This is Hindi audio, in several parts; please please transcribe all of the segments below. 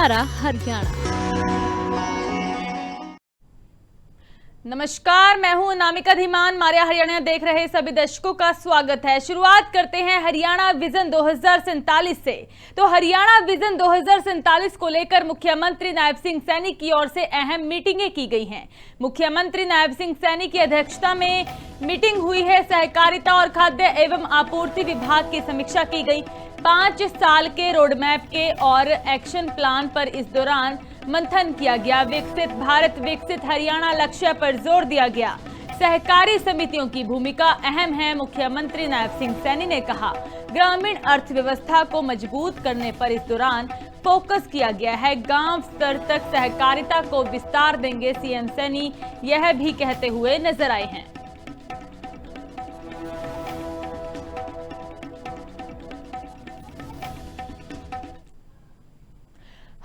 हमारा हरियाणा। नमस्कार, मैं हूं अनामिका धीमान। मारिया हरियाणा देख रहे सभी दर्शकों का स्वागत है। शुरुआत करते हैं हरियाणा विजन 2047 से। तो हरियाणा विजन 2047 को लेकर मुख्यमंत्री नायब सिंह सैनी की ओर से अहम मीटिंगें की गई हैं। मुख्यमंत्री नायब सिंह सैनी की अध्यक्षता में मीटिंग हुई है। सहकारिता और खाद्य एवं आपूर्ति विभाग की समीक्षा की गई। 5 साल के रोडमैप के और एक्शन प्लान पर इस दौरान मंथन किया गया। विकसित भारत विकसित हरियाणा लक्ष्य पर जोर दिया गया। सहकारी समितियों की भूमिका अहम है, मुख्यमंत्री नायब सिंह सैनी ने कहा। ग्रामीण अर्थव्यवस्था को मजबूत करने पर इस दौरान फोकस किया गया है। गांव स्तर तक सहकारिता को विस्तार देंगे, सीएम सैनी यह भी कहते हुए नजर आए हैं।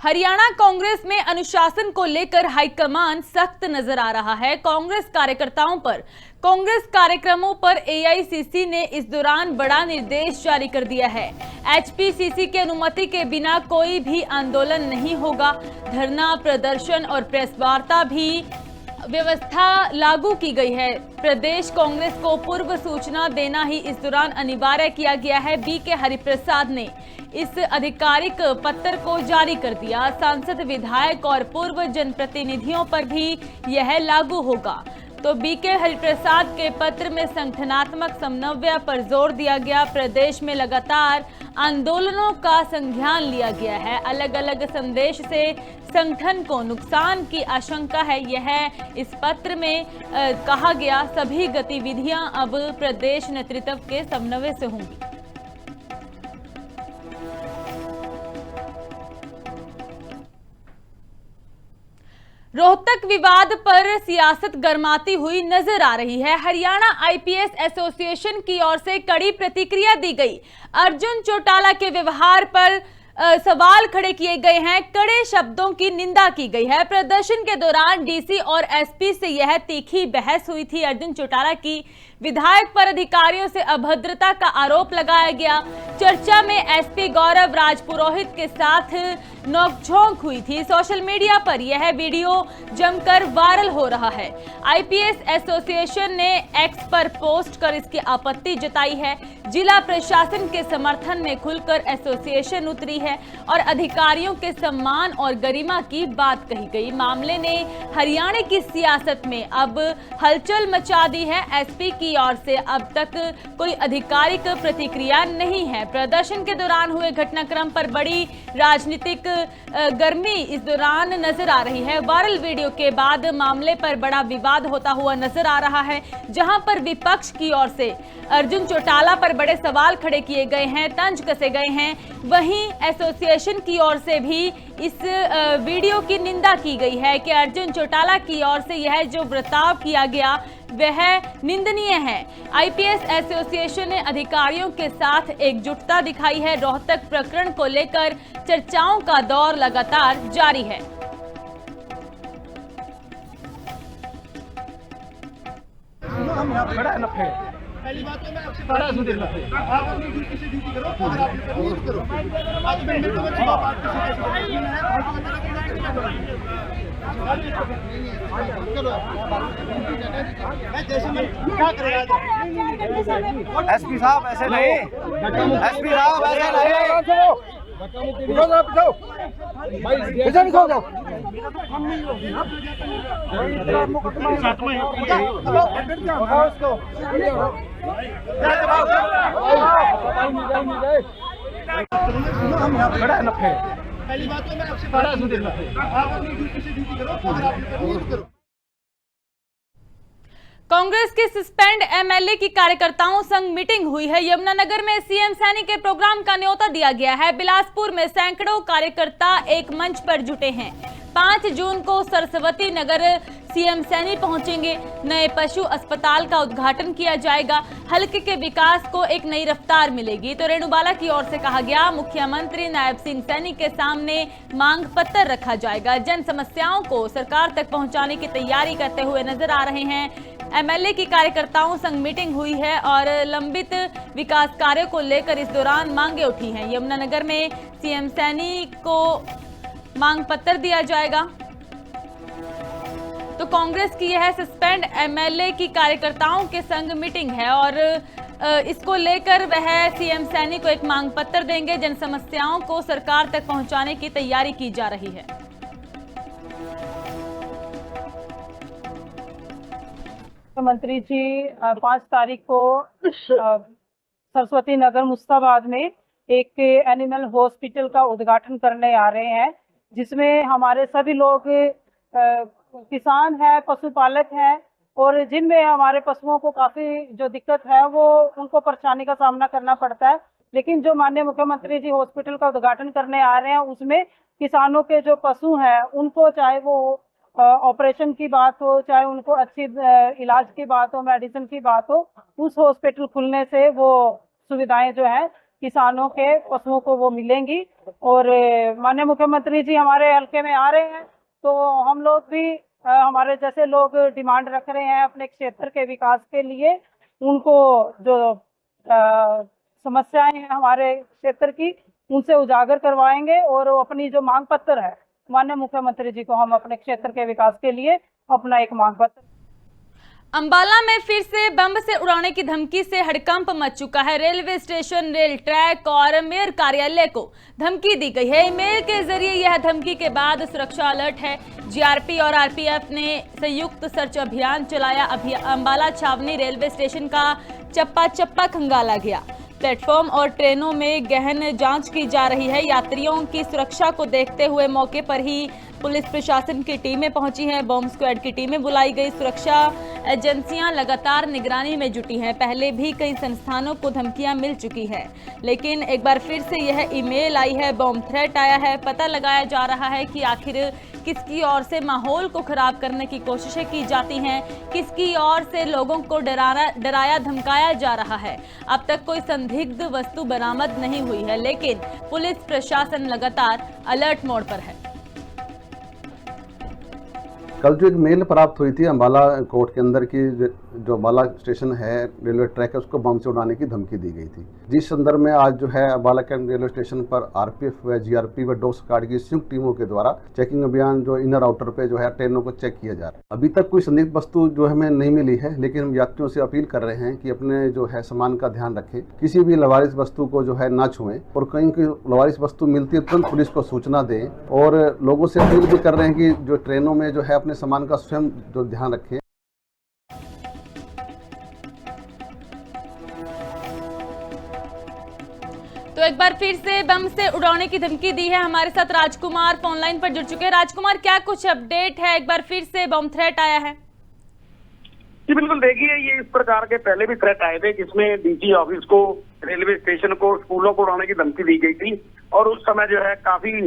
हरियाणा कांग्रेस में अनुशासन को लेकर हाईकमान सख्त नजर आ रहा है। कांग्रेस कार्यकर्ताओं पर कांग्रेस कार्यक्रमों पर एआईसीसी ने इस दौरान बड़ा निर्देश जारी कर दिया है। एचपीसीसी की अनुमति के बिना कोई भी आंदोलन नहीं होगा। धरना, प्रदर्शन और प्रेस वार्ता भी व्यवस्था लागू की गई है। प्रदेश कांग्रेस को पूर्व सूचना देना ही इस दौरान अनिवार्य किया गया है। बीके हरिप्रसाद ने इस आधिकारिक पत्र को जारी कर दिया। सांसद, विधायक और पूर्व जनप्रतिनिधियों पर भी यह लागू होगा। तो बीके हरिप्रसाद के पत्र में संगठनात्मक समन्वय पर जोर दिया गया। प्रदेश में लगातार आंदोलनों का संज्ञान लिया गया है। अलग अलग संदेश से संगठन को नुकसान की आशंका है, यह इस पत्र में कहा गया। सभी गतिविधियां अब प्रदेश नेतृत्व के समन्वय से होंगी। रोहतक विवाद पर सियासत गरमाती हुई नजर आ रही है। हरियाणा आईपीएस एसोसिएशन की ओर से कड़ी प्रतिक्रिया दी गई। अर्जुन चौटाला के व्यवहार पर सवाल खड़े किए गए हैं। कड़े शब्दों की निंदा की गई है। प्रदर्शन के दौरान डीसी और एसपी से यह तीखी बहस हुई थी। अर्जुन चौटाला की विधायक पर अधिकारियों से अभद्रता का आरोप लगाया गया। चर्चा में एसपी गौरव राजपुरोहित के साथ नोकझोंक हुई थी। सोशल मीडिया पर यह वीडियो जमकर वायरल हो रहा है। आईपीएस एसोसिएशन ने एक्स पर पोस्ट कर इसकी आपत्ति जताई है। जिला प्रशासन के समर्थन में खुलकर एसोसिएशन उतरी है और अधिकारियों के सम्मान और गरिमा की बात कही गई। मामले ने हरियाणा की सियासत में अब हलचल मचा दी है। एसपी की ओर से अब तक कोई आधिकारिक प्रतिक्रिया नहीं है। प्रदर्शन के दौरान हुए घटनाक्रम पर बड़ी राजनीतिक गर्मी इस दौरान नजर आ रही है। वायरल वीडियो के बाद मामले पर बड़ा विवाद होता हुआ नजर आ रहा है, जहां पर विपक्ष की ओर से अर्जुन चौटाला पर बड़े सवाल खड़े किए गए हैं, तंज कसे गए हैं। वहीं एसोसिएशन की ओर से भी इस वीडियो की निंदा की गई है कि अर्जुन चौटाला की ओर से यह जो बर्ताव किया गया वह निंदनीय है। आईपीएस एसोसिएशन ने अधिकारियों के साथ एकजुटता दिखाई है। रोहतक प्रकरण को लेकर चर्चाओं का दौर लगातार जारी है। पहली बात तो मैं आपसे बड़ा सुन आप अपनी ड्यूटी से ड्यूटी करो, अगर आप करनी है करो। आज मैं मेरे को बात मैं जैसे मैं क्या करेगा एसपी साहब ऐसे नहीं, एसपी साहब ऐसे नहीं, पहली बात तो मैं आपसे बड़ा सुन आप अपनी ड्यूटी से ड्यूटी करो, अगर आप करनी है करो। कांग्रेस के सस्पेंड एमएलए की कार्यकर्ताओं संग मीटिंग हुई है। यमुनानगर में सीएम सैनी के प्रोग्राम का न्योता दिया गया है। बिलासपुर में सैकड़ों कार्यकर्ता एक मंच पर जुटे हैं। 5 जून को सरस्वती नगर सीएम सैनी पहुंचेंगे। नए पशु अस्पताल का उद्घाटन किया जाएगा। हल्के के विकास को एक नई रफ्तार मिलेगी। तो रेणुबाला की ओर से कहा गया, मुख्यमंत्री नायब सिंह सैनी के सामने मांग पत्र रखा जाएगा। जन समस्याओं को सरकार तक पहुंचाने की तैयारी करते हुए नजर आ रहे हैं। एमएलए की कार्यकर्ताओं संग मीटिंग हुई है और लंबित विकास कार्यों को लेकर इस दौरान मांगे उठी हैं। यमुनानगर में सीएम सैनी को मांग पत्र दिया जाएगा। तो कांग्रेस की यह सस्पेंड एमएलए की कार्यकर्ताओं के संग मीटिंग है और इसको लेकर वह सीएम सैनी को एक मांग पत्र देंगे। जन समस्याओं को सरकार तक पहुंचाने की तैयारी की जा रही है। मुख्यमंत्री जी 5 तारीख को सरस्वती नगर मुस्ताबाद में एक एनिमल हॉस्पिटल का उद्घाटन करने आ रहे हैं, जिसमें हमारे सभी लोग किसान हैं, पशुपालक हैं और जिनमें हमारे पशुओं को काफ़ी जो दिक्कत है वो उनको परेशानी का सामना करना पड़ता है। लेकिन जो माननीय मुख्यमंत्री जी हॉस्पिटल का उद्घाटन करने आ रहे हैं उसमें किसानों के जो पशु हैं उनको, चाहे वो ऑपरेशन की बात हो, चाहे उनको अच्छी इलाज की बात हो, मेडिसिन की बात हो, उस हॉस्पिटल खुलने से वो सुविधाएं जो है किसानों के पशुओं को वो मिलेंगी। और माननीय मुख्यमंत्री जी हमारे हल्के में आ रहे हैं तो हम लोग भी हमारे जैसे लोग डिमांड रख रहे हैं अपने क्षेत्र के विकास के लिए। उनको जो समस्याएं हैं हमारे क्षेत्र की उनसे उजागर करवाएंगे और अपनी जो मांग पत्र है माननीय मुख्यमंत्री जी को हम अपने क्षेत्र के विकास के लिए अपना एक मांग पत्र। अंबाला में फिर से बम से उड़ाने की धमकी से हड़कंप मच चुका है। रेलवे स्टेशन, रेल ट्रैक और मेयर कार्यालय को धमकी दी गई है। ईमेल के जरिए यह धमकी के बाद सुरक्षा अलर्ट है। जीआरपी और आरपीएफ ने संयुक्त सर्च अभियान चलाया। अंबाला छावनी रेलवे स्टेशन का चप्पा चप्पा खंगाला गया। प्लेटफॉर्म और ट्रेनों में गहन जांच की जा रही है। यात्रियों की सुरक्षा को देखते हुए मौके पर ही पुलिस प्रशासन की टीमें पहुंची हैं। बॉम्ब स्क्वाड की टीमें बुलाई गई। सुरक्षा एजेंसियां लगातार निगरानी में जुटी हैं। पहले भी कई संस्थानों को धमकियां मिल चुकी है, लेकिन एक बार फिर से यह ईमेल आई है, बॉम्ब थ्रेट आया है। पता लगाया जा रहा है कि आखिर किसकी ओर से माहौल को खराब करने की कोशिशें की जाती हैं, किसकी ओर से लोगों को डराया धमकाया जा रहा है। अब तक कोई संदिग्ध वस्तु बरामद नहीं हुई है, लेकिन पुलिस प्रशासन लगातार अलर्ट मोड पर है। कल जो एक मेल प्राप्त हुई थी अंबाला कोर्ट के अंदर की जो अंबाला स्टेशन है, रेलवे ट्रैक है, उसको बम से उड़ाने की धमकी दी गई थी, जिस संदर्भ में आज जो है अंबाला कैंट रेलवे स्टेशन पर आरपीएफ व जीआरपी व डॉग स्क्वाड की संयुक्त टीमों के द्वारा चेकिंग अभियान जो इनर आउटर पे जो है ट्रेनों को चेक किया जा रहा है। अभी तक कोई संदिग्ध वस्तु जो हमें नहीं मिली है, लेकिन हम यात्रियों से अपील कर रहे हैं कि अपने जो है सामान का ध्यान रखें, किसी भी लवारिस वस्तु को जो है ना छुएं और कहीं कोई लवारिस वस्तु मिलती है तुरंत पुलिस को सूचना दें। और लोगों से अपील भी कर रहे हैं कि जो ट्रेनों में जो है अपने सामान का स्वयं जो ध्यान रखें। तो एक बार फिर से बम से उड़ाने की धमकी दी है। हमारे साथ राजकुमार फोन लाइन पर जुड़ चुके हैं। राजकुमार, क्या कुछ अपडेट है? एक बार फिर से बम थ्रेट आया है। जी बिल्कुल, देखिए ये इस प्रकार के पहले भी थ्रेट आए थे जिसमें डीजी ऑफिस को, रेलवे स्टेशन को, स्कूलों को उड़ाने की धमकी दी गई थी और उस समय जो है काफी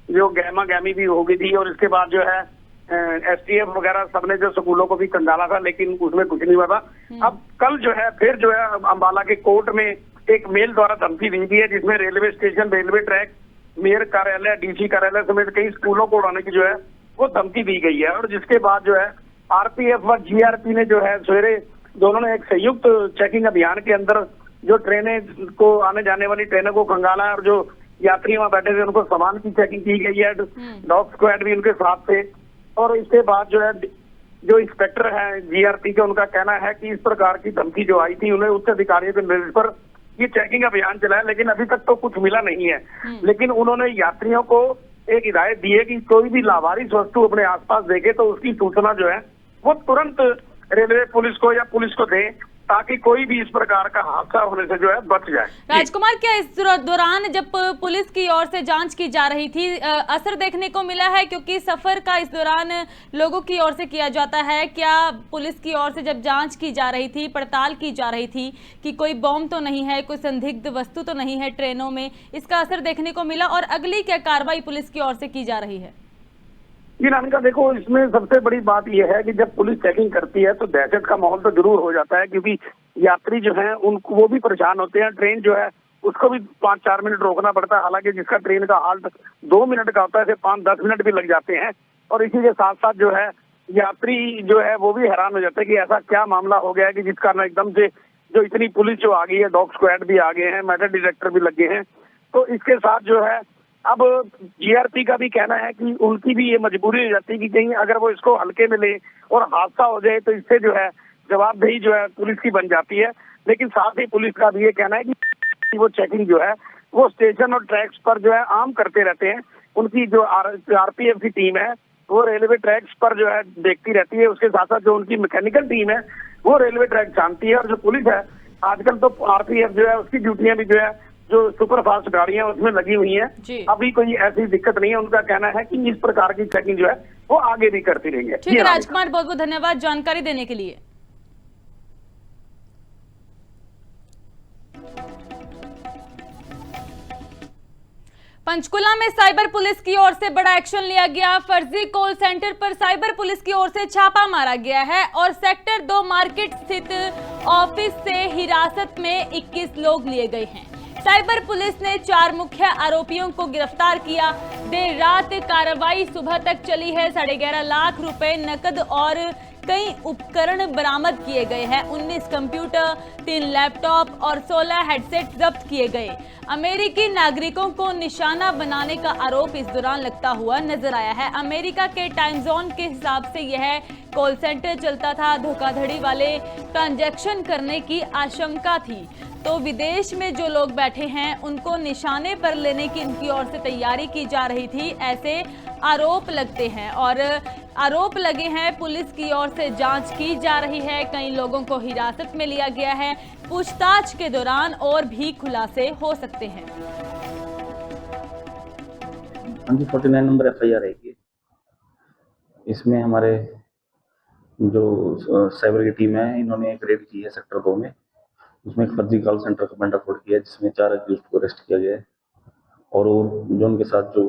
जो गहमा गहमी भी हो गई थी और इसके बाद जो है एसटीएफ वगैरह सबने जो स्कूलों को भी कंगाला था, लेकिन उसमें कुछ नहीं हुआ था। अब कल जो है फिर जो है अंबाला के कोर्ट में एक मेल द्वारा धमकी दी गई है जिसमें railway station, railway track, mayor कार्यालय, डीसी कार्यालय समेत कई स्कूलों को उड़ाने की जो है वो धमकी दी गई है। और जिसके बाद जो है आरपीएफ व जीआरपी ने जो है सवेरे दोनों ने एक संयुक्त चेकिंग अभियान के अंदर जो ट्रेनें को आने जाने वाली ट्रेनों को खंगाला और जो यात्री वहां बैठे थे उनको सामान की चेकिंग की गई है। डॉग स्क्वाड भी उनके साथ थे। और इसके बाद जो है जो इंस्पेक्टर है जीआरपी के, उनका कहना है कि इस प्रकार की धमकी जो आई थी उन्हें उच्च अधिकारियों के निर्देश पर ये चेकिंग अभियान चलाया, लेकिन अभी तक तो कुछ मिला नहीं है। लेकिन उन्होंने यात्रियों को एक हिदायत दी है कि कोई भी लावारिस वस्तु अपने आसपास देखे तो उसकी सूचना जो है वो तुरंत रेलवे पुलिस को या पुलिस को दे, ताकि कोई भी इस प्रकार का हादसा होने से जो है बच जाए। राजकुमार, क्या इस दौरान जब पुलिस की ओर से जांच की जा रही थी असर देखने को मिला है? क्योंकि सफर का इस दौरान लोगों की ओर से किया जाता है। क्या पुलिस की ओर से जब जांच की जा रही थी, पड़ताल की जा रही थी कि कोई बॉम्ब तो नहीं है, कोई संदिग्ध वस्तु तो नहीं है ट्रेनों में, इसका असर देखने को मिला? और अगली क्या कार्रवाई पुलिस की ओर से की जा रही है? जी नानिका, देखो इसमें सबसे बड़ी बात यह है कि जब पुलिस चेकिंग करती है तो दहशत का माहौल तो जरूर हो जाता है, क्योंकि यात्री जो हैं उनको वो भी परेशान होते हैं। ट्रेन जो है उसको भी 5-4 मिनट रोकना पड़ता है, हालांकि जिसका ट्रेन का हाल्ट 2 मिनट का होता है 5-10 मिनट भी लग जाते हैं। और इसी के साथ साथ जो है यात्री जो है वो भी हैरान हो जाते हैं कि ऐसा क्या मामला हो गया है कि जिस कारण एकदम से जो इतनी पुलिस जो आ गई है, डॉग स्क्वाड भी आ गए हैं, मेटल डिटेक्टर भी लग गए हैं। तो इसके साथ जो है अब जीआरपी का भी कहना है कि उनकी भी ये मजबूरी हो जाती है कि कहीं अगर वो इसको हल्के में ले और हादसा हो जाए तो इससे जो है जवाबदेही जो है पुलिस की बन जाती है। लेकिन साथ ही पुलिस का भी ये कहना है कि वो चेकिंग जो है वो स्टेशन और ट्रैक्स पर जो है आम करते रहते हैं। उनकी जो आरपीएफ की टीम है वो रेलवे ट्रैक्स पर जो है देखती रहती है। उसके साथ साथ जो उनकी मैकेनिकल टीम है वो रेलवे ट्रैक जानती है। और जो पुलिस है आजकल तो आरपीएफ जो है उसकी ड्यूटियां भी जो है जो सुपर फास्ट गाड़ियां उसमें लगी हुई जी। हैं। अभी कोई ऐसी दिक्कत नहीं है। उनका कहना है कि इस प्रकार की चेकिंग जो है वो आगे भी करती रहेंगे। ठीक है राजकुमार, बहुत बहुत धन्यवाद जानकारी देने के लिए। पंचकुला में साइबर पुलिस की ओर से बड़ा एक्शन लिया गया। फर्जी कॉल सेंटर पर साइबर पुलिस की ओर से छापा मारा गया है और सेक्टर 2 मार्केट स्थित ऑफिस से हिरासत में 21 लोग लिए गए हैं। साइबर पुलिस ने 4 मुख्य आरोपियों को गिरफ्तार किया। देर रात कार्रवाई सुबह तक चली है। 11.5 लाख रुपए नकद और कई उपकरण बरामद किए गए हैं। 19 कंप्यूटर, 3 लैपटॉप और 16 हेडसेट जब्त किए गए। अमेरिकी नागरिकों को निशाना बनाने का आरोप इस दौरान लगता हुआ नजर आया है। अमेरिका के टाइम जोन के हिसाब से यह कॉल सेंटर चलता था। धोखाधड़ी वाले ट्रांजैक्शन करने की आशंका थी, तो विदेश में जो लोग बैठे हैं उनको निशाने पर लेने की इनकी ओर से तैयारी की जा रही थी, ऐसे आरोप लगते हैं और आरोप लगे हैं। पुलिस की ओर से जांच की जा रही है। कई लोगों को हिरासत में लिया गया है। पूछताछ के दौरान और भी खुलासे हो सकते हैं। 49 नंबर एफआईआर है ये। इसमें हमारे जो साइबर की टीम है इन्होंने एक रेड की है सेक्टर 2 में। उसमें एक फर्जी कॉल सेंटर का पर्दाफाश किया जिसमें 4 अक्यूज्ड को अरेस्ट किया गया है और जो उनके साथ जो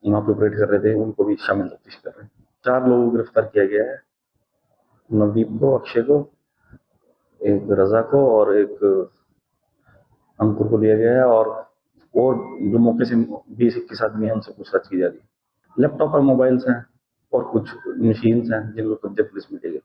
वहाँ पे ऑपरेट कर रहे थे उनको भी शामिल तफ्तीश कर रहे हैं। 4 लोगों को गिरफ्तार किया गया है। नवदीप को, अक्षय को, एक रजा को और एक अंकुर को लिया गया है और जो मौके से 20-21 आदमी हैं उनसे पूछताछ की जा रही है। लैपटॉप और मोबाइल्स हैं और कुछ मशीन्स हैं जिनको कब्जे पुलिस में देगी।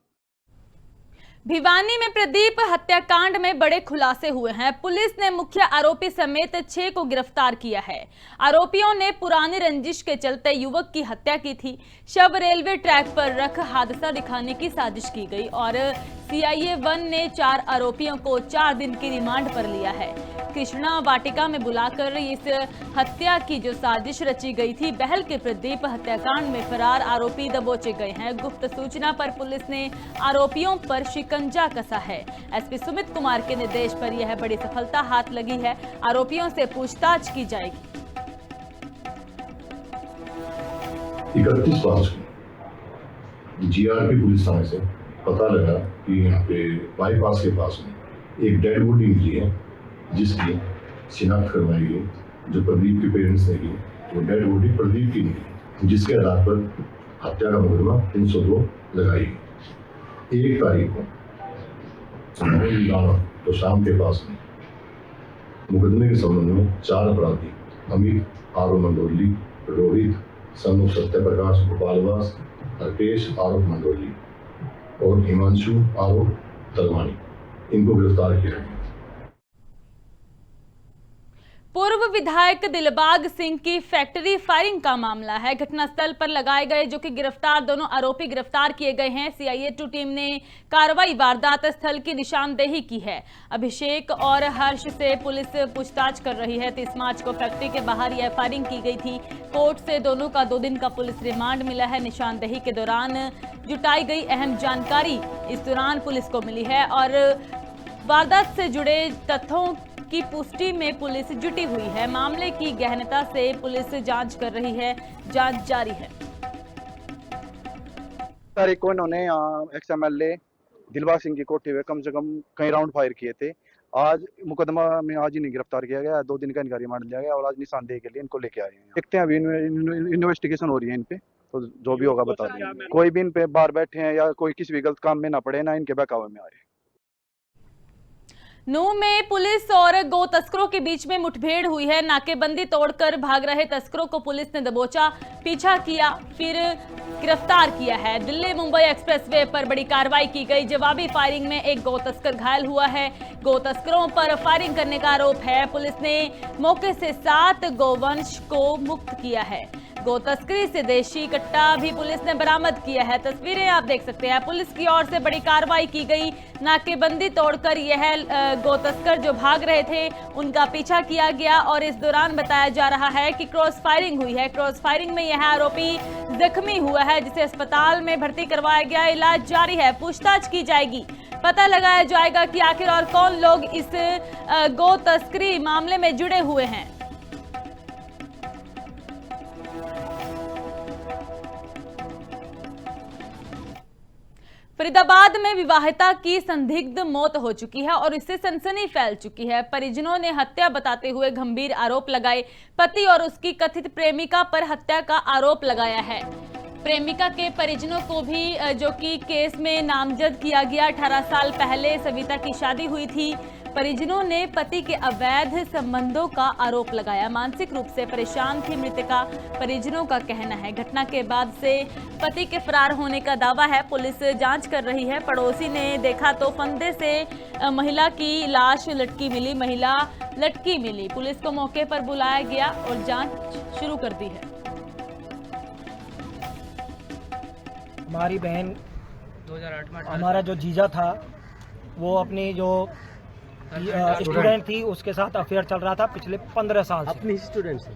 भिवानी में प्रदीप हत्याकांड में बड़े खुलासे हुए हैं। पुलिस ने मुख्य आरोपी समेत 6 को गिरफ्तार किया है। आरोपियों ने पुरानी रंजिश के चलते युवक की हत्या की थी। शव रेलवे ट्रैक पर रख हादसा दिखाने की साजिश की गई और सीआईए 1 ने 4 आरोपियों को 4 दिन की रिमांड पर लिया है। कृष्णा वाटिका में बुलाकर इस हत्या की जो साजिश रची गई थी, बहल के प्रदीप हत्याकांड में फरार आरोपी दबोचे गए हैं। गुप्त सूचना पर पुलिस ने आरोपियों पर शिकंजा कसा है। एसपी सुमित कुमार के निर्देश पर यह बड़ी सफलता हाथ लगी है। आरोपियों से पूछताछ की जाएगी। 31 मार्च को जीआरपी पुलिस थाने से पता लगा कि यहाँ पे बाईपास के पास में एक डेड बॉडी मिली है जिसकी शिनाख्त करवाई गई। जो प्रदीप के पेरेंट्स ने की वो डेड बॉडी प्रदीप की निकली, जिसके आधार पर हत्या का मुकदमा 302 लगाई गई। 1 तारीख को तो शाम के पास में मुकदमे के संबंध में 4 अपराधी अमित आरोप मंडोली, रोहित सनु सत्यप्रकाश गोपालवास, हरपेश आरोप मंडोली और हिमांशु आरोप तलवानी, इनको गिरफ्तार किया गया। पूर्व विधायक दिलबाग सिंह की फैक्ट्री फायरिंग का मामला है। घटनास्थल पर लगाए गए जो कि गिरफ्तार दोनों आरोपी गिरफ्तार किए गए हैं। सीआईए 2 टीम ने कार्रवाई वारदात स्थल की निशानदेही की है। अभिषेक और हर्ष से पुलिस पूछताछ कर रही है। 30 मार्च को फैक्ट्री के बाहर यह फायरिंग की गई थी। कोर्ट से दोनों का 2 दिन का पुलिस रिमांड मिला है। निशानदेही के दौरान जुटाई गई अहम जानकारी इस दौरान पुलिस को मिली है और वारदात से जुड़े तथ्यों की पुष्टि में पुलिस जुटी हुई है। मामले की गहनता से पुलिस जांच कर रही है। जांच जारी है। तारीख को इन्होंने एक्स-एमएलए दिलबाग सिंह की कोठी में कम से कम कई राउंड फायर किए थे। आज मुकदमा में आज ही नहीं गिरफ्तार किया गया। 2 दिन का इनका रिमांड लिया गया और आज निशानदेही के लिए इनको लेके आए हैं। देखते हैं, अभी इन्वेस्टिगेशन हो रही है इन पे, तो जो भी होगा बता देंगे। कोई भी इन पे बाहर बैठे हैं या कोई किसी भी गलत काम में ना पड़े, ना इनके बहकावे में आ रहे। नूंह में पुलिस और गौ तस्करों के बीच में मुठभेड़ हुई है। नाकेबंदी तोड़कर भाग रहे तस्करों को पुलिस ने दबोचा, पीछा किया, फिर गिरफ्तार किया है। दिल्ली मुंबई एक्सप्रेसवे पर बड़ी कार्रवाई की गई। जवाबी फायरिंग में एक गौ तस्कर घायल हुआ है। गौ तस्करों पर फायरिंग करने का आरोप है। पुलिस ने मौके से 7 गौवंश को मुक्त किया है। गौ तस्करी से देशी कट्टा भी पुलिस ने बरामद किया है। तस्वीरें आप देख सकते हैं। पुलिस की ओर से बड़ी कार्रवाई की गई। नाकेबंदी तोड़कर यह गौ तस्कर जो भाग रहे थे उनका पीछा किया गया और इस दौरान बताया जा रहा है कि क्रॉस फायरिंग हुई है। क्रॉस फायरिंग में यह आरोपी जख्मी हुआ है, जिसे अस्पताल में भर्ती करवाया गया। इलाज जारी है, पूछताछ की जाएगी, पता लगाया जाएगा कि आखिर और कौन लोग इस गौ तस्करी मामले में जुड़े हुए हैं। फरीदाबाद में विवाहिता की संदिग्ध मौत हो चुकी है और इससे सनसनी फैल चुकी है। परिजनों ने हत्या बताते हुए गंभीर आरोप लगाए। पति और उसकी कथित प्रेमिका पर हत्या का आरोप लगाया है। प्रेमिका के परिजनों को भी जो कि केस में नामजद किया गया। 18 साल पहले सविता की शादी हुई थी। परिजनों ने पति के अवैध संबंधों का आरोप लगाया। मानसिक रूप से परेशान थी मृतका, परिजनों का कहना है। घटना के बाद से पति के फरार होने का दावा है। पुलिस जांच कर रही है। पड़ोसी ने देखा तो फंदे से महिला की लाश लटकी मिली। महिला लटकी मिली। पुलिस को मौके पर बुलाया गया और जांच शुरू कर दी है। हमारी बहन 2008 में हमारा जो जीजा था वो अपनी जो स्टूडेंट थी उसके साथ अफेयर चल रहा था पिछले 15 साल से।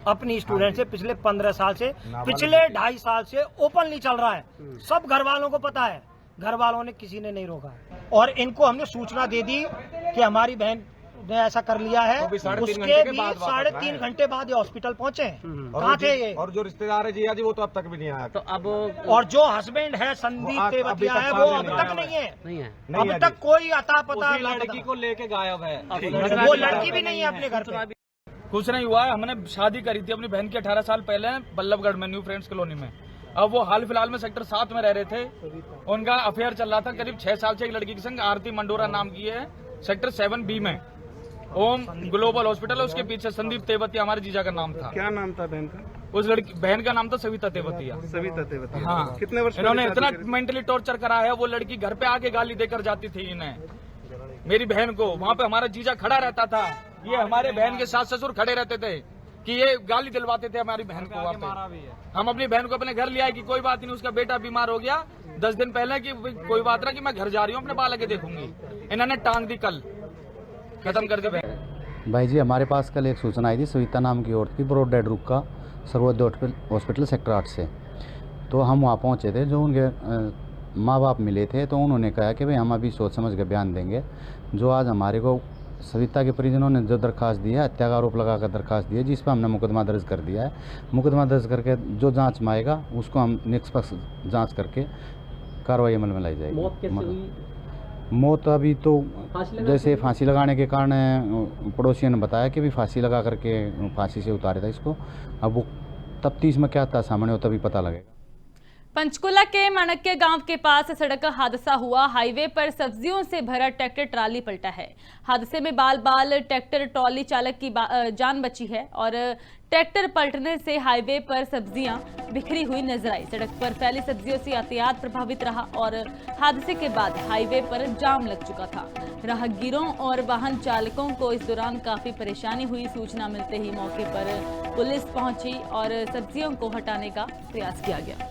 अपनी स्टूडेंट से पिछले 15 साल से, पिछले 2.5 साल से ओपनली चल रहा है। सब घर वालों को पता है, घर वालों ने किसी ने नहीं रोका है। और इनको हमने सूचना दे दी कि हमारी बहन ने ऐसा कर लिया है। तो उसके भी 3.5 घंटे बाद ये हॉस्पिटल पहुंचे। कहाँ थे ये? और जो रिश्तेदार है जिया जी वो तो अब तक भी नहीं आया। तो अब और जो हस्बैंड है संदीप तेवतिया है वो अब तक नहीं है। अब तक कोई अता पता लड़की को लेके गायब है। वो लड़की भी नहीं है अपने घर पे। कुछ नहीं हुआ है। हमने शादी करी थी अपनी बहन की 18 साल पहले बल्लभगढ़ में, न्यू फ्रेंड्स कॉलोनी में। अब वो हाल फिलहाल में सेक्टर 7 में रह रहे थे। उनका अफेयर चल रहा था करीब 6 साल से एक लड़की के संग। आरती मंडोरा नाम की है, सेक्टर 7B में ओम ग्लोबल हॉस्पिटल है, उसके पीछे संदीप तेवतिया हमारे जीजा का नाम था। क्या नाम था बहन का? उस लड़की बहन का नाम था सविता तेवतिया। हाँ। कितने वर्ष इन्होंने इतना मेंटली टॉर्चर करा है। वो लड़की घर पे आके गाली देकर जाती थी इन्हें, मेरी बहन को। वहाँ पे हमारा जीजा खड़ा रहता था। ये हमारे बहन के सास ससुर खड़े रहते थे कि ये गाली दिलवाते थे हमारी बहन को। वहाँ पे हम अपनी बहन को अपने घर ले आए कि कोई बात नहीं, उसका बेटा बीमार हो गया 10 दिन पहले कि कोई बात ना कि मैं घर जा रही हूँ, अपने बालक के देखूंगी। इन्होंने टांग दी, कल खत्म कर दी बहन। भाई जी हमारे पास कल एक सूचना आई थी सविता नाम की औरत की ब्रॉड डेड रुक का सर्वोदय हॉस्पिटल सेक्टर 8 से। तो हम वहाँ पहुँचे थे। जो उनके माँ बाप मिले थे तो उन्होंने कहा कि भाई हम अभी सोच समझ के बयान देंगे। जो आज हमारे को सविता के परिजनों ने जो दरखास्त दिया है, हत्या का आरोप लगाकर दरखास्त दी है, जिस पर हमने मुकदमा दर्ज कर दिया है। मुकदमा दर्ज करके जो जाँच में आएगा उसको हम निष्पक्ष जाँच करके कार्रवाई अमल में लाई जाएगी। मौत कैसे हुई? मौत अभी तो जैसे फांसी लगाने के कारण पड़ोसियों ने बताया कि भी फांसी लगा करके फांसी से उतारे था इसको। अब वो तफ्तीश में क्या था सामने हो तभी पता लगेगा। पंचकुला के माणक्य गांव के पास सड़क हादसा हुआ। हाईवे पर सब्जियों से भरा ट्रैक्टर ट्राली पलटा है। हादसे में बाल बाल ट्रैक्टर ट्रॉली चालक की जान बची है और ट्रैक्टर पलटने से हाईवे पर सब्जियां बिखरी हुई नजर आई। सड़क पर फैली सब्जियों से यातायात प्रभावित रहा और हादसे के बाद हाईवे पर जाम लग चुका था। राहगीरों और वाहन चालकों को इस दौरान काफी परेशानी हुई। सूचना मिलते ही मौके पर पुलिस पहुंची और सब्जियों को हटाने का प्रयास किया गया।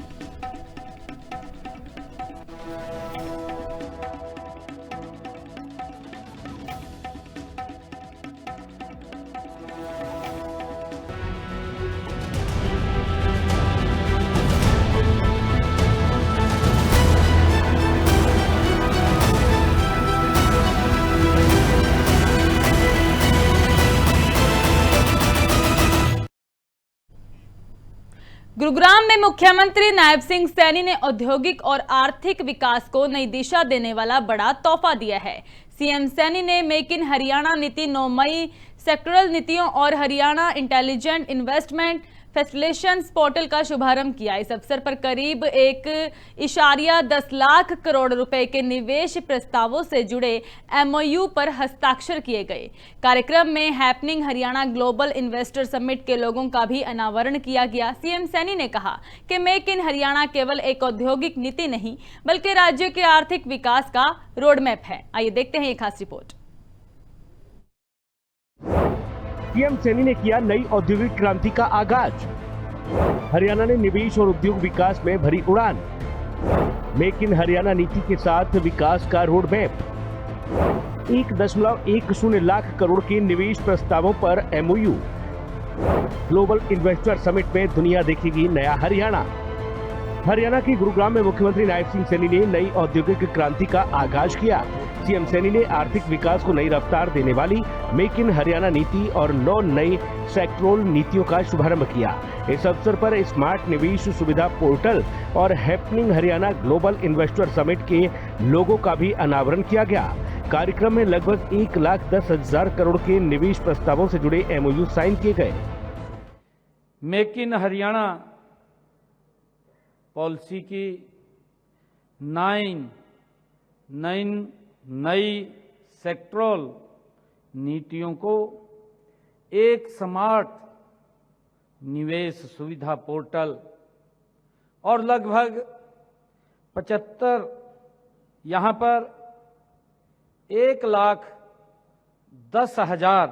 गुरुग्राम में मुख्यमंत्री नायब सिंह सैनी ने औद्योगिक और आर्थिक विकास को नई दिशा देने वाला बड़ा तोहफा दिया है। सीएम सैनी ने मेक इन हरियाणा नीति 9 मई, सेक्टरल नीतियों और हरियाणा इंटेलिजेंट इन्वेस्टमेंट फैसिलिटेशंस पोर्टल का शुभारंभ किया। इस अवसर पर करीब 1.10 लाख करोड़ रुपए के निवेश प्रस्तावों से जुड़े MOU पर हस्ताक्षर किए गए। कार्यक्रम में happening Haryana global investor summit के लोगों का भी अनावरण किया गया। सीएम सैनी ने कहा कि मेक इन हरियाणा केवल एक औद्योगिक नीति नहीं बल्कि राज्य के आर्थिक विकास का रोड मैप है। आइए देखते हैं एक खास रिपोर्ट। सीएम सैनी ने किया नई औद्योगिक क्रांति का आगाज। हरियाणा ने निवेश और उद्योग विकास में भरी उड़ान। मेक इन हरियाणा नीति के साथ विकास का रोड मैप। 1.10 लाख करोड़ के निवेश प्रस्तावों पर MOU। ग्लोबल इन्वेस्टर समिट में दुनिया देखेगी नया हरियाणा। हरियाणा के गुरुग्राम में मुख्यमंत्री नायब सिंह सैनी ने नई औद्योगिक क्रांति का आगाज किया। सीएम सैनी ने आर्थिक विकास को नई रफ्तार देने वाली मेक इन हरियाणा नीति और 9 नई सेक्टोरल नीतियों का शुभारंभ किया। इस अवसर पर स्मार्ट निवेश सुविधा पोर्टल और happening Haryana global investor summit के लोगों का भी अनावरण किया गया। कार्यक्रम में लगभग 1,10,000 करोड़ के निवेश प्रस्तावों से जुड़े MOU साइन किए गए। मेक इन हरियाणा पॉलिसी की 9 नई सेक्टोरल नीतियों को एक स्मार्ट निवेश सुविधा पोर्टल और लगभग 75 यहाँ पर 1,10,000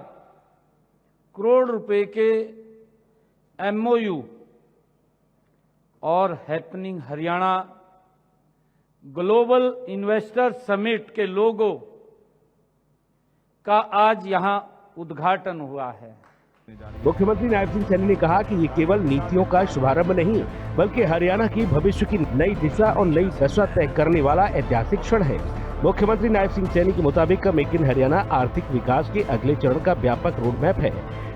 करोड़ रुपए के MOU और happening Haryana global investor summit के लोगो का आज यहां उद्घाटन हुआ है। मुख्यमंत्री नायब सिंह सैनी ने कहा कि ये केवल नीतियों का शुभारंभ नहीं बल्कि हरियाणा की भविष्य की नई दिशा और नई दशा तय करने वाला ऐतिहासिक क्षण है। मुख्यमंत्री नायब सिंह सैनी के मुताबिक मेक इन हरियाणा आर्थिक विकास के अगले चरण का व्यापक रोड मैप है।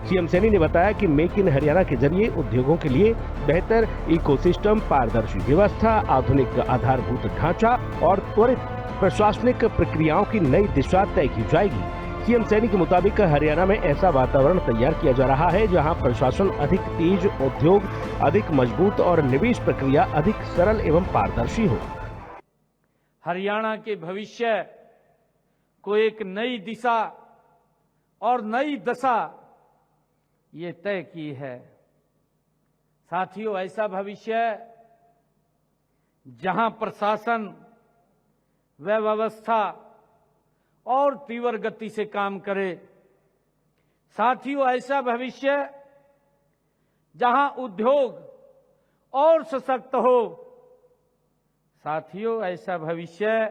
सीएम सैनी ने बताया कि मेक इन हरियाणा के जरिए उद्योगों के लिए बेहतर इकोसिस्टम, पारदर्शी व्यवस्था, आधुनिक आधारभूत ढांचा और त्वरित प्रशासनिक प्रक्रियाओं की नई दिशा तय की जाएगी। सीएम सैनी के मुताबिक हरियाणा में ऐसा वातावरण तैयार किया जा रहा है जहां प्रशासन अधिक तेज, उद्योग अधिक मजबूत और निवेश प्रक्रिया अधिक सरल एवं पारदर्शी हो। हरियाणा के भविष्य को एक नई दिशा और नई दशा ये तय की है। साथियों, ऐसा भविष्य जहां प्रशासन व व्यवस्था और तीव्र गति से काम करे। साथियों, ऐसा भविष्य जहां उद्योग और सशक्त हो। साथियों, ऐसा भविष्य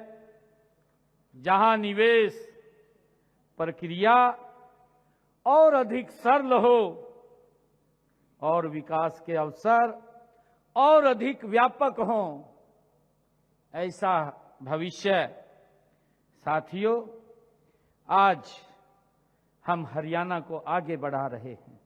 जहां निवेश प्रक्रिया और अधिक सरल हो और विकास के अवसर और अधिक व्यापक हों। ऐसा भविष्य साथियों आज हम हरियाणा को आगे बढ़ा रहे हैं।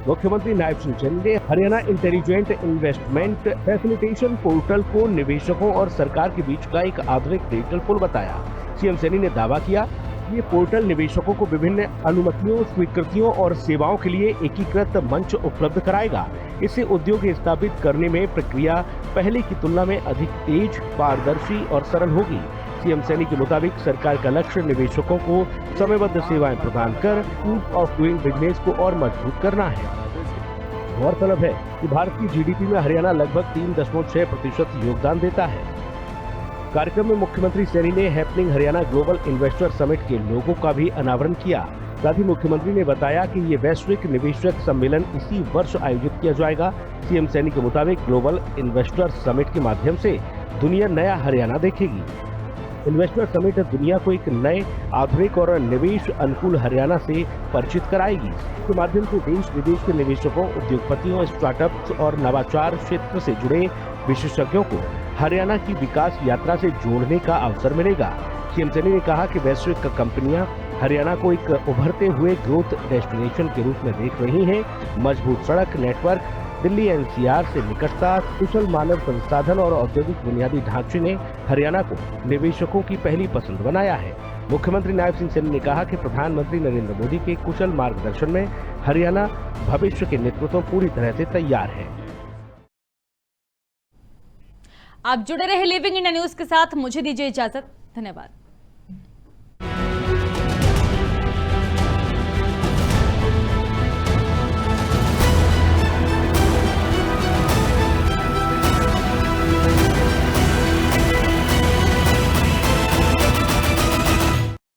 मुख्यमंत्री नायब सिंह सैनी ने Haryana intelligent investment facilitation portal को निवेशकों और सरकार के बीच का एक आधुनिक डिजिटल पुल बताया। सीएम सैनी ने दावा किया ये पोर्टल निवेशकों को विभिन्न अनुमतियों, स्वीकृतियों और सेवाओं के लिए एकीकृत मंच उपलब्ध कराएगा। इससे उद्योग स्थापित करने में प्रक्रिया पहले की तुलना में अधिक तेज, पारदर्शी और सरल होगी। सीएम सैनी के मुताबिक सरकार का लक्ष्य निवेशकों को समयबद्ध सेवाएं प्रदान कर ईज ऑफ डूइंग बिजनेस को और मजबूत करना है। गौरतलब है कि भारत की GDP में हरियाणा लगभग 3.6% योगदान देता है। कार्यक्रम में मुख्यमंत्री सैनी ने happening Haryana global investor summit के लोगों का भी अनावरण किया। साथ ही मुख्यमंत्री ने बताया कि ये वैश्विक निवेशक सम्मेलन इसी वर्ष आयोजित किया जाएगा। सीएम सैनी के मुताबिक ग्लोबल इन्वेस्टर समिट के माध्यम से दुनिया नया हरियाणा देखेगी। इन्वेस्टर समिट दुनिया को एक नए, आधुनिक और निवेश अनुकूल हरियाणा से परिचित कराएगी। इसके माध्यम से देश विदेश के निवेशकों, उद्योगपतियों, स्टार्टअप्स और नवाचार क्षेत्र से जुड़े विशेषज्ञों को हरियाणा की विकास यात्रा से जोड़ने का अवसर मिलेगा। सीएम सैनी ने कहा कि वैश्विक कंपनियां हरियाणा को एक उभरते हुए ग्रोथ डेस्टिनेशन के रूप में देख रही हैं। मजबूत सड़क नेटवर्क, दिल्ली NCR से निकटता, कुशल मानव संसाधन और औद्योगिक बुनियादी ढांचे ने हरियाणा को निवेशकों की पहली पसंद बनाया है। मुख्यमंत्री नायब सिंह सैनी ने कहा कि प्रधानमंत्री नरेंद्र मोदी के कुशल मार्गदर्शन में हरियाणा भविष्य के नेतृत्व पूरी तरह से तैयार है। आप जुड़े रहे लिविंग इंडिया न्यूज के साथ, मुझे दीजिए इजाजत। धन्यवाद।